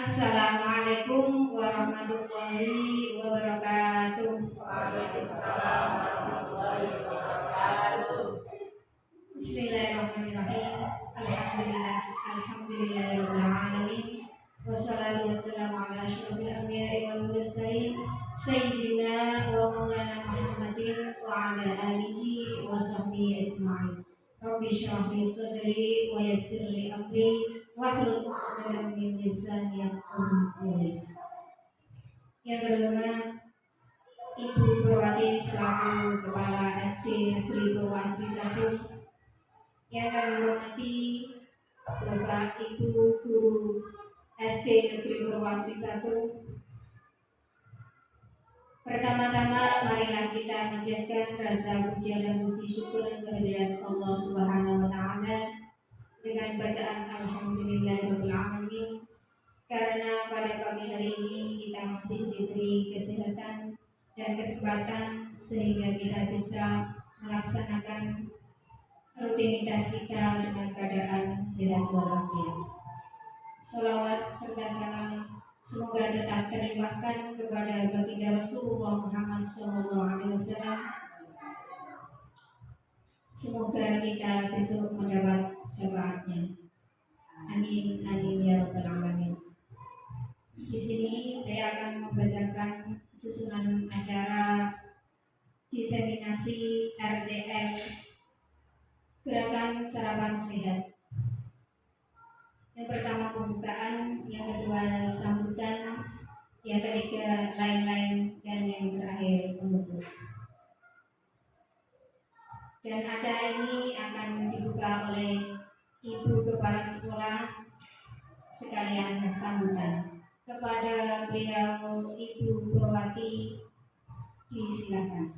Assalamualaikum warahmatullahi wabarakatuh. Waalaikumsalam warahmatullahi wabarakatuh. Bismillahirrahmanirrahim. Alhamdulillahirabbil alamin. Wassalatu wassalamu ala asyrofil anbiya'i wal mursalin sayyidina wa maulana Muhammadin wa ala alihi wa sahbihi ajma'in. Rabbi shrah li sadri wa yassir li amri wahlul 'uqdatam min lisani yafqahu qawli. Yang terhormat Ibu Purwati selaku Kepala SD Negeri Purwasri 1, yang kami hormati Bapak Ibu Guru SD Negeri Purwasri 1. Pertama-tama marilah kita menjadikan rasa puja dan puji syukur kehadirat Allah Subhanahu wa taala dengan bacaan alhamdulillahirabbil alamin, karena pada pagi hari ini kita masih diberi kesehatan dan kesempatan sehingga kita bisa melaksanakan rutinitas kita dengan keadaan sehat walafiat. Sholawat serta salam semoga tetap terlimpahkan kepada baginda Rasulullah Muhammad SAW. Semoga kita besok mendapat syafaatnya. Amin amin ya rabbal alamin. Di sini saya akan membacakan susunan acara diseminasi RTL Gerakan Sarapan Sehat. Yang pertama pembukaan, yang kedua sambutan, yang ketiga lain-lain, dan yang terakhir penutup. Dan acara ini akan dibuka oleh Ibu Kepala Sekolah sekalian sambutan. Kepada beliau Ibu Purwati disilakan.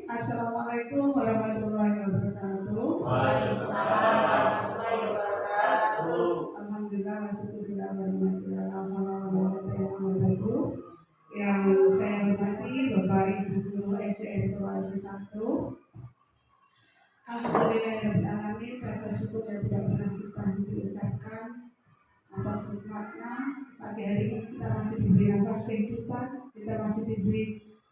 Assalamualaikum warahmatullahi wabarakatuh. Waalaikumsalam warahmatullahi wabarakatuh. Alhamdulillah wasyukurillah warahmatullahi wabarakatuh. Yang saya hormati Bapak Ibu Guru SDN Purwasri 1. Alhamdulillahirrahmanirrahim, rasa syukur yang tidak pernah kita ucapkan atas nikmatnya pagi hari ini kita masih diberi nafas kehidupan, kita masih diberi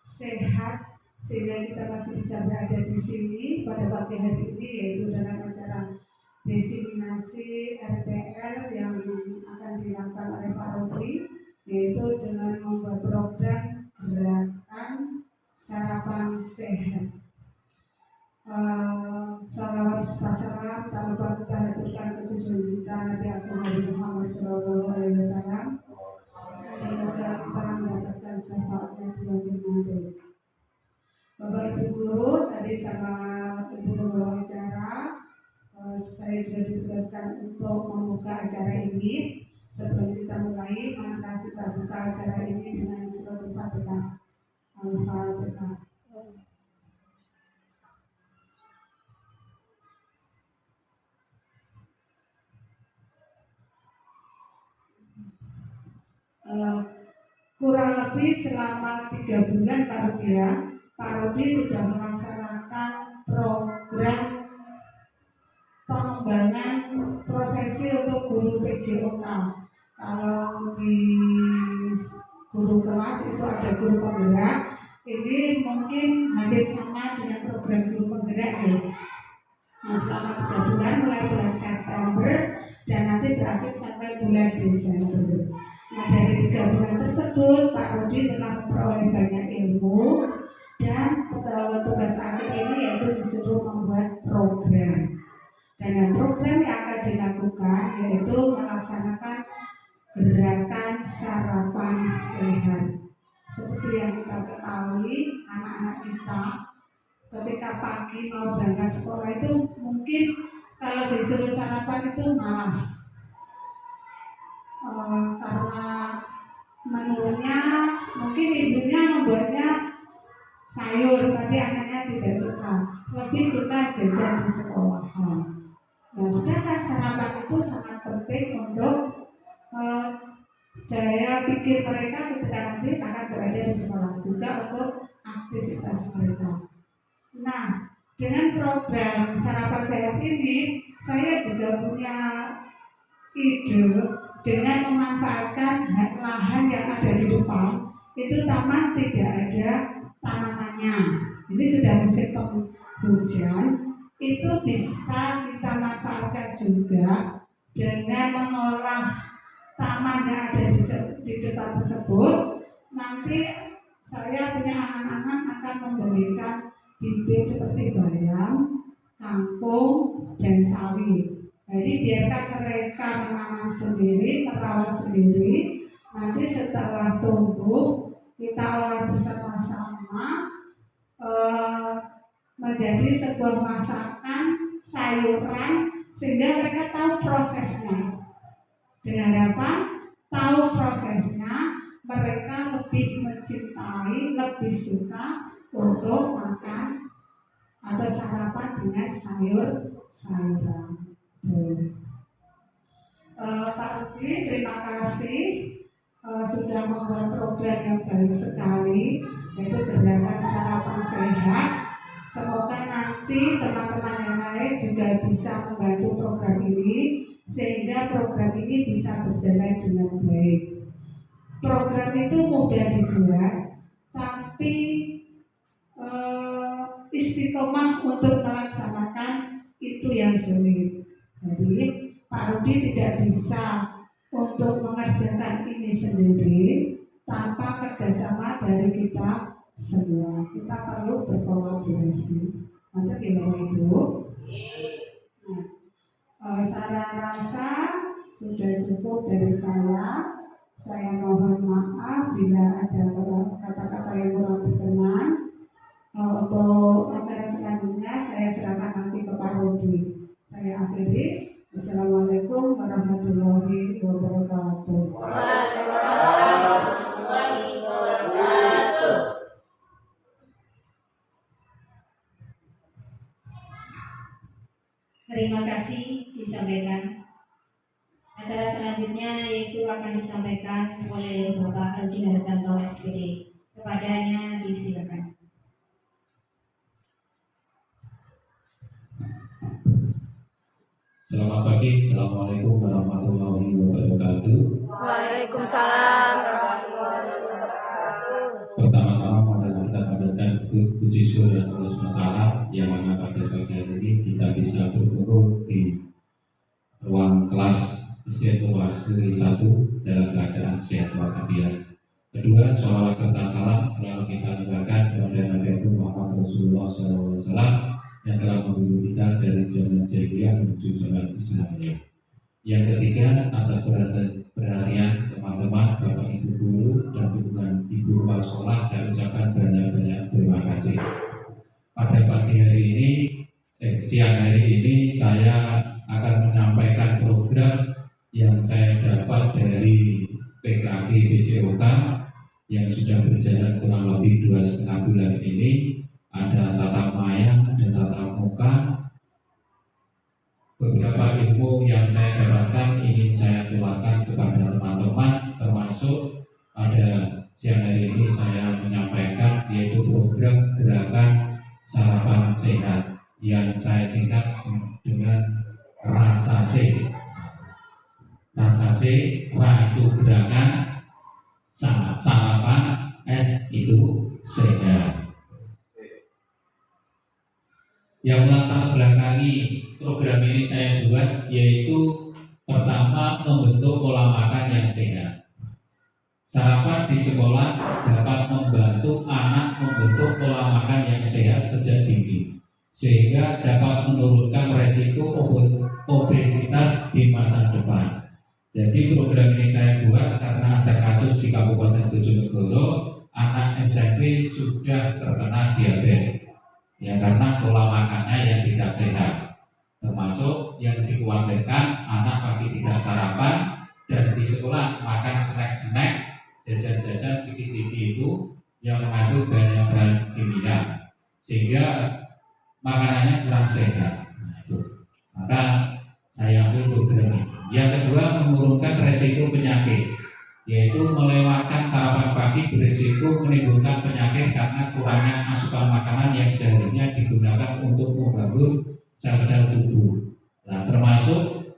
sehat, sehingga kita masih bisa berada di sini pada pagi hari ini, yaitu dalam acara diseminasi RTL yang akan dilakukan oleh Pak Rodi, yaitu dengan membuat program gerakan sarapan sehat. Salawat serta salam tak lupa kita haturkan ke junjungan kita Nabi Agung Muhammad SAW. Semoga kita mendapatkan syafaatnya di yaumil nanti. Bapak Ibu Guru tadi sama Ibu Pembawa acara, saya juga ditugaskan untuk membuka acara ini. Sebelum kita mulai, mari kita buka acara ini dengan surat Al-Fatihah. Al-Fatihah. Kurang lebih selama 3 bulan Pak Rodi sudah melaksanakan program pengembangan profesi untuk guru PJOK. Kalau di guru kelas itu ada guru penggerak, ini mungkin hampir sama dengan program guru penggerak ya. Nah, selama 3 bulan mulai bulan September dan nanti berakhir sampai bulan Desember. Nah, dari 3 bulan tersebut Pak Rodi telah memperoleh banyak ilmu dan tugas akhir ini yaitu disuruh membuat program. Dan program yang akan dilakukan yaitu melaksanakan gerakan sarapan sehat. Seperti yang kita ketahui, anak-anak kita ketika pagi mau berangkat sekolah itu mungkin kalau disuruh sarapan itu malas. Karena menunya mungkin ibunya membuatnya sayur, tapi anaknya tidak suka, lebih suka jajan di sekolahan. Nah, sedangkan sarapan itu sangat penting untuk daya pikir mereka ketika nanti akan berada di sekolah, juga untuk aktivitas mereka. Nah, dengan program sarapan sehat ini, saya juga punya ide dengan memanfaatkan lahan yang ada di depan. Itu taman tidak ada tanamannya. Ini sudah musim penghujan, itu bisa kita manfaatkan juga dengan mengolah taman yang ada di depan tersebut. Nanti saya punya angan-angan akan memberikan bibit seperti bayam, kangkung, dan sawi. Jadi biarkan mereka menanam sendiri, merawat sendiri. Nanti setelah tumbuh, kita olah bersama-sama menjadi sebuah masakan sayuran, sehingga mereka tahu prosesnya. Dengan harapan tahu prosesnya, mereka lebih mencintai, lebih suka untuk makan atau sarapan dengan sayur-sayuran. Pak Rudi, terima kasih sudah membuat program yang baik sekali, yaitu gerakan sarapan sehat. Semoga nanti teman-teman yang lain juga bisa membantu program ini, sehingga program ini bisa berjalan dengan baik. Program itu mudah dibuat, tapi istiqomah untuk melaksanakan itu yang sulit. Jadi Pak Rudi tidak bisa untuk mengerjakan ini sendiri tanpa kerjasama dari kita semua. Kita perlu berkolaborasi. Nanti gimana Ibu? Nah, saya rasa sudah cukup dari saya. Saya mohon maaf bila ada kata-kata yang kurang berkenan. Untuk acara selanjutnya saya serahkan nanti ke Pak Rudi. Saya akhiri. Assalamualaikum warahmatullahi wabarakatuh. Waalaikumsalam warahmatullahi wabarakatuh. Terima kasih disampaikan. Acara selanjutnya yaitu akan disampaikan oleh Bapak Aldi Hartanto SPD. Kepadanya disilakan. Selamat pagi, Assalamualaikum warahmatullahi wabarakatuh. Waalaikumsalam warahmatullahi wabarakatuh. Pertama-tama marilah kita panjatkan puji syukur dan Allah SWT yang mana pada pagi hari ini kita bisa berkumpul di ruang kelas Istiqomah Negeri 1 dalam keadaan sehat walafiat. Kedua, sholawat serta salam selalu kita limpahkan kepada Nabi Muhammad Rasulullah SAW yang telah membimbing kita dari zaman jahiliyah menuju zaman Islamiyah. Yang ketiga, atas perhatian teman-teman, Bapak Ibu guru dan dukungan Ibu Kepala Sekolah, saya ucapkan banyak-banyak terima kasih. Pada pagi hari ini, siang hari ini saya akan menyampaikan program yang saya dapat dari PKG PJOK yang sudah berjalan kurang lebih 2,5 bulan ini. Ada tatap maya dan tatap muka. Beberapa ilmu yang saya dapatkan ingin saya keluarkan kepada teman-teman, termasuk pada siang hari ini saya menyampaikan yaitu program gerakan sarapan sehat yang saya singkat dengan RASASE. RASASE, RA itu gerakan, sarapan, S itu sehat. Yang latar belakangi program ini saya buat yaitu pertama membentuk pola makan yang sehat. Sarapan di sekolah dapat membantu anak membentuk pola makan yang sehat sejak dini, sehingga dapat menurunkan resiko obesitas di masa depan. Jadi program ini saya buat karena ada kasus di Kabupaten Bojonegoro, anak SMP sudah terkena diabetes. Ya karena pola makannya yang tidak sehat, termasuk yang dikhawatirkan anak pagi tidak sarapan dan di sekolah makan snack-snack, jajan-jajan ciki-ciki itu yang mengandung banyak bahan kimia sehingga makanannya kurang sehat. Nah, itu. Maka saya ambil program ini. Yang kedua, menurunkan resiko penyakit, yaitu melewatkan sarapan pagi berisiko menimbulkan penyakit karena kurangnya asupan makanan yang seharusnya digunakan untuk membangun sel-sel tubuh. Nah, termasuk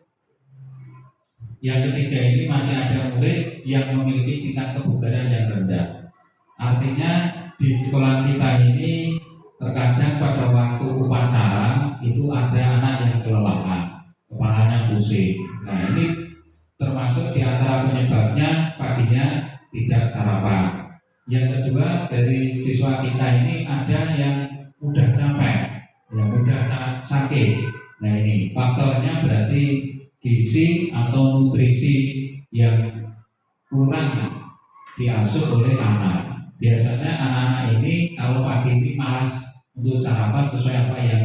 Yang ketiga ini masih ada murid yang memiliki tingkat kebugaran yang rendah. Artinya di sekolah kita ini terkadang pada waktu upacara itu ada anak yang kelelahan, kepalanya pusing. Nah ini termasuk di antara penyebabnya paginya tidak sarapan. Yang kedua, dari siswa kita ini ada yang mudah capek, yang mudah sakit. Nah ini faktornya berarti gizi atau nutrisi yang kurang diasuh oleh anak. Biasanya anak-anak ini kalau pagi ini malas untuk sarapan sesuai apa yang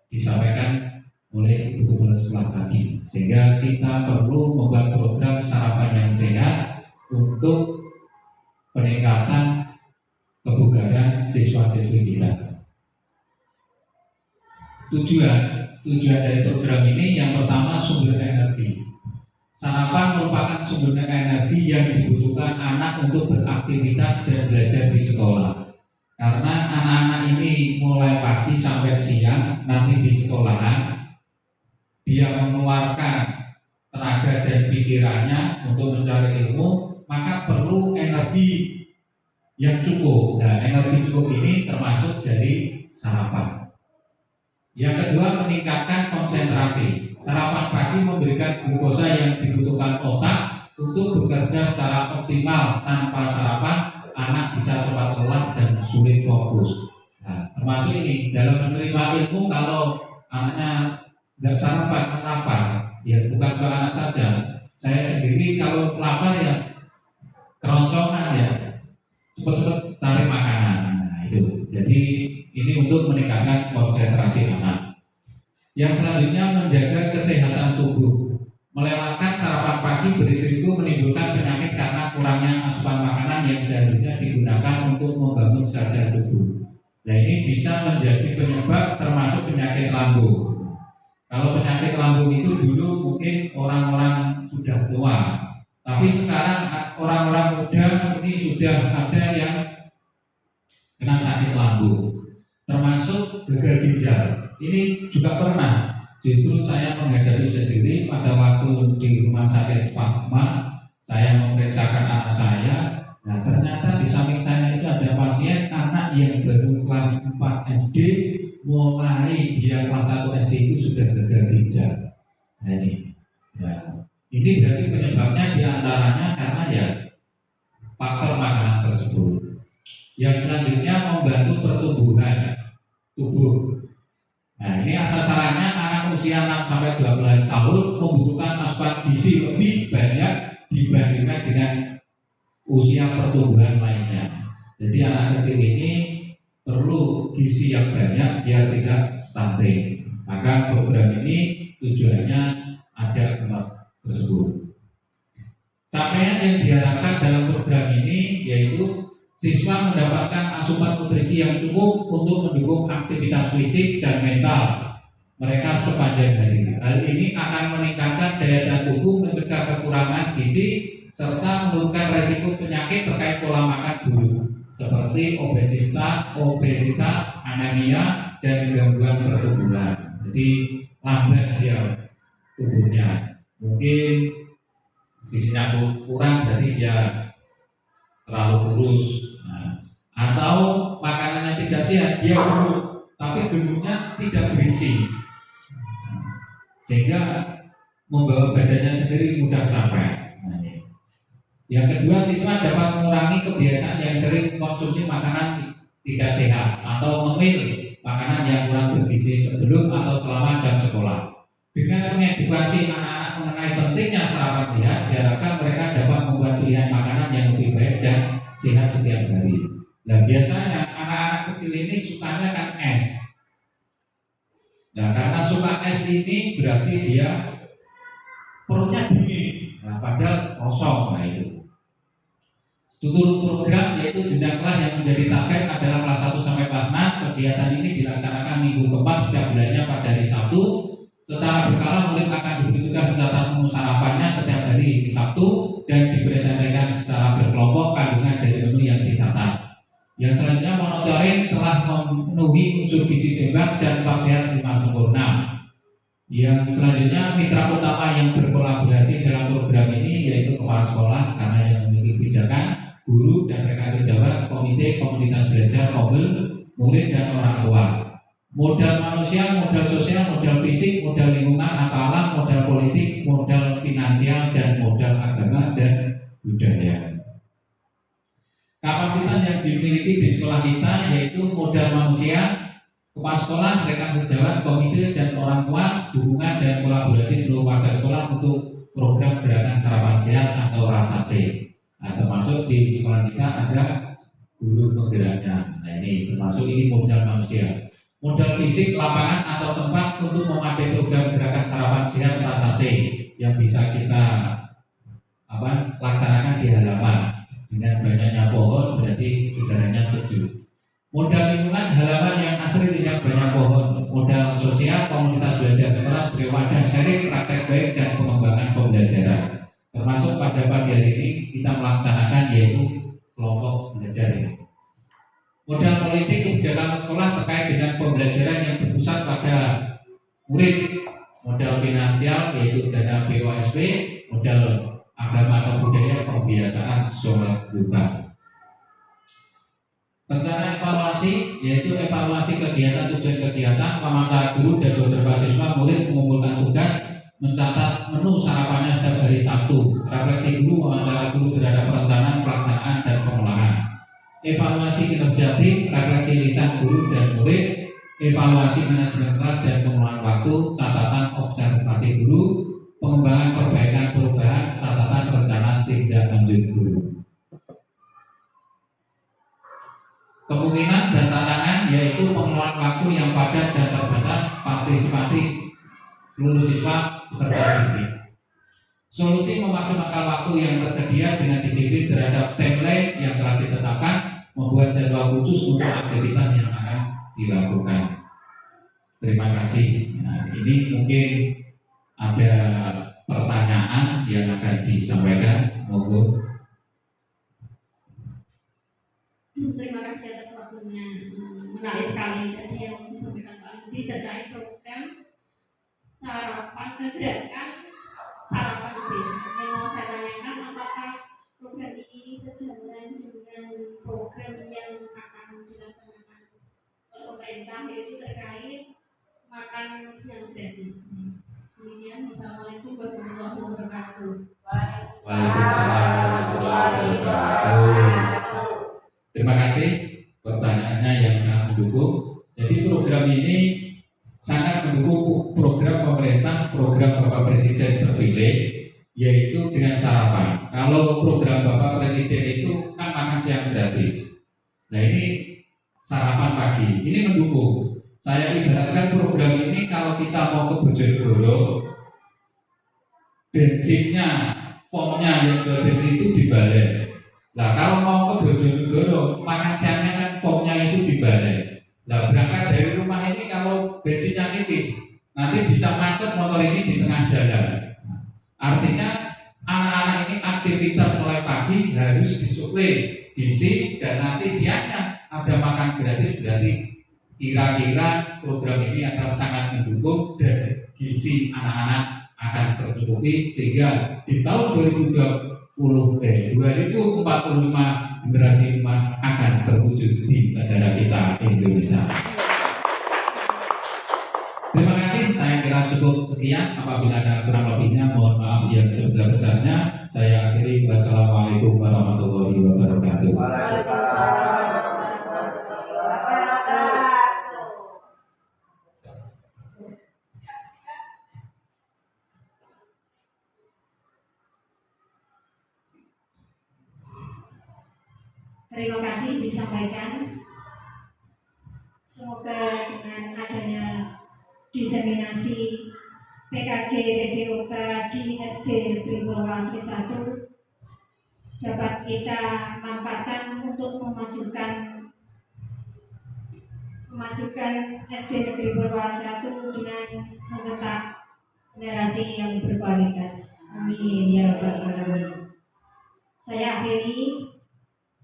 disampaikan oleh ibu kepala sekolah tadi. Sehingga kita perlu membuat program sarapan yang sehat untuk peningkatan kebugaran siswa-siswi kita. Tujuan dari program ini yang pertama sumber energi. Sarapan merupakan sumber energi yang dibutuhkan anak untuk beraktivitas dan belajar di sekolah. Karena anak-anak ini mulai pagi sampai siang nanti di sekolahan, dia mengeluarkan tenaga dan pikirannya untuk mencari ilmu, maka perlu energi yang cukup. Nah, energi cukup ini termasuk dari sarapan. Yang kedua, meningkatkan konsentrasi. Sarapan pagi memberikan glukosa yang dibutuhkan otak untuk bekerja secara optimal. Tanpa sarapan, anak bisa cepat lelah dan sulit fokus. Nah, termasuk ini dalam menerima ilmu, kalau anaknya nggak sarapan, lapar, ya bukan ke anak saja. Saya sendiri kalau lapar ya keroncongan ya, cepat-cepat cari makanan. Nah, itu. Jadi ini untuk meningkatkan konsentrasi anak. Yang selanjutnya, menjaga kesehatan tubuh. Melewatkan sarapan pagi berisiko menimbulkan penyakit karena kurangnya asupan makanan yang seharusnya digunakan untuk membangun sel-sel tubuh. Nah ini bisa menjadi penyebab termasuk penyakit lambung. Kalau penyakit lambung itu dulu mungkin orang-orang sudah tua, tapi sekarang orang-orang muda ini sudah ada yang kena sakit lambung, termasuk gagal ginjal. Ini juga pernah, justru saya menghadapi sendiri pada waktu di rumah sakit Fatma. Saya memeriksakan anak saya. Nah ternyata di samping saya itu ada pasien anak yang baru kelas 4 SD, mulai dia kelas 1 SD itu sudah gagal ginjal. Nah ini berarti penyebabnya diantaranya karena ya faktor makanan tersebut. Yang selanjutnya, membantu pertumbuhan tubuh. Nah ini sasarannya anak usia 6-12 tahun membutuhkan asupan gizi lebih banyak dibandingkan dengan usia pertumbuhan lainnya. Jadi anak kecil ini perlu gizi yang banyak biar tidak stunting. Maka program ini tujuannya ada 4 tersebut. Capaian yang diharapkan dalam program ini yaitu siswa mendapatkan asupan nutrisi yang cukup untuk mendukung aktivitas fisik dan mental mereka sepanjang hari. Hal ini akan meningkatkan daya tahan tubuh, mencegah kekurangan gizi, serta menurunkan resiko penyakit terkait pola makan buruk seperti obesitas, anemia, dan gangguan pertumbuhan. Jadi lambat dia tubuhnya. Mungkin gizinya kurang, berarti dia terlalu kurus. Nah, atau makanannya tidak sehat, dia gemuk, tapi gemuknya tidak berisi, sehingga membawa badannya sendiri mudah capek. Nah, yang kedua, siswa dapat mengurangi kebiasaan yang sering konsumsi makanan tidak sehat atau memilih makanan yang kurang bergizi sebelum atau selama jam sekolah. Dengan mengedukasi anak-anak mengenai pentingnya sarapan sehat, diharapkan mereka dapat membuat pilihan makanan yang lebih baik dan sehat setiap hari. Nah biasanya anak-anak kecil ini sukanya kan es. Nah karena suka es ini berarti dia perutnya dingin. Nah padahal kosong. Nah itu. Struktur program yaitu jenjang kelas yang menjadi target adalah kelas 1 sampai kelas 6. Kegiatan ini dilaksanakan minggu keempat setiap bulannya pada hari Sabtu. Secara berkala murid akan diberi tugas mencatat menu sarapannya setiap hari di Sabtu dan dipresentasikan secara berkelompok kandungan dari menu yang dicatat. Yang selanjutnya, monitoring telah memenuhi unsur gizi seimbang dan 4 sehat 5 sempurna. Yang selanjutnya, mitra utama yang berkolaborasi dalam program ini yaitu kepala sekolah karena yang memiliki kebijakan, guru dan rekan sejawat, komite, komunitas belajar, mobil, murid dan orang tua. Modal manusia, modal sosial, modal fisik, modal lingkungan atau alam, modal politik, modal finansial dan modal agama dan budaya. Kapasitas yang dimiliki di sekolah kita yaitu modal manusia, kepala sekolah, rekan sejawat, komite dan orang tua, dukungan dan kolaborasi seluruh warga sekolah untuk program gerakan sarapan sehat atau rasa sehat. Nah, termasuk di sekolah kita ada guru penggeraknya. Nah, ini termasuk ini modal manusia. Modal fisik, lapangan atau tempat untuk memakai program gerakan sarapan sehat rasa sehat yang bisa kita laksanakan di halaman. Dengan banyaknya pohon berarti udaranya sejuk. Modal lingkungan, halaman yang asri tidak banyak pohon. Modal sosial, komunitas belajar sekolah sebagai wadah sharing, praktek baik dan pengembangan pembelajaran. Termasuk pada pagi hari ini kita melaksanakan yaitu kelompok belajar ini. Modal politik kebijakan sekolah terkait dengan pembelajaran yang berpusat pada murid. Modal finansial yaitu dana BOSP, modal agama atau budaya pembiasaan sholat duha. Rencana evaluasi yaitu evaluasi kegiatan, tujuan kegiatan, wawancara guru dan beberapa siswa murid mengumpulkan tugas, mencatat menu sarapannya setiap hari Sabtu, refleksi guru, wawancara guru terhadap perencanaan, pelaksanaan dan pengolahan, evaluasi kinerja tim, refleksi lisan guru dan murid, evaluasi manajemen kelas dan pengelolaan waktu, catatan observasi guru, pengembangan perbaikan perubahan, catatan rencana tindak lanjut guru. Kemungkinan dan tantangan yaitu pengelolaan waktu yang padat dan terbatas, partisipatif seluruh siswa peserta didik. Solusi memaksimalkan waktu yang tersedia dengan disiplin terhadap timeline yang telah ditetapkan, membuat jadwal khusus untuk aktivitas yang akan dilakukan. Terima kasih. Nah, ini mungkin ada pertanyaan yang akan disampaikan, monggo. Terima kasih atas waktunya. Menarik sekali tadi yang disampaikan Pak Budi terkait program sarapan gerakan sarapan sehat. Yang mau saya tanyakan, apakah program ini sejalan dengan program yang akan dilaksanakan oleh pemerintah yaitu terkait makan siang gratis. Kemudian, Assalamualaikum warahmatullahi wabarakatuh. Waalaikumsalam warahmatullahi wabarakatuh. Terima kasih pertanyaannya yang sangat mendukung. Jadi program ini sangat mendukung program pemerintah, program Bapak Presiden terpilih, yaitu dengan sarapan. Kalau program Bapak Presiden itu kan makan siang gratis. Nah, ini sarapan pagi, ini mendukung. Saya ibaratkan program ini kalau kita mau ke Bojonegoro, bensinnya, pomnya yang jual bensin itu dibalik. Nah, kalau mau ke Bojonegoro, makan siangnya kan pomnya itu dibalik. Nah, berangkat dari rumah ini kalau bensinnya tipis, nanti bisa macet motor ini di tengah jalan. Artinya anak-anak ini aktivitas mulai pagi harus disuplai gizi dan nanti siangnya ada makan gratis, berarti kira-kira program ini akan sangat mendukung dan gizi anak-anak akan tercukupi sehingga di tahun 2045 generasi emas akan terwujud di negara kita Indonesia. Terima kasih, saya kira cukup sekian. Apabila ada kurang lebihnya mohon maaf yang sebesar-besarnya. Saya akhiri, wassalamualaikum warahmatullahi wabarakatuh. Terima kasih disampaikan. Semoga dengan adanya diseminasi PKG PJOK di SD Negeri Purwasari 1 dapat kita manfaatkan untuk memajukan SD Negeri Purwasari 1 dengan mencetak generasi yang berkualitas. Amin ya rabbal alamin. Saya akhiri.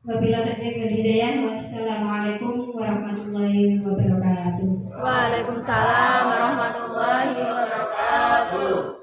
Wabillahi taufiq wal hidayah. Wassalamualaikum warahmatullahi wabarakatuh. Waalaikumsalam warahmatullahi wabarakatuh.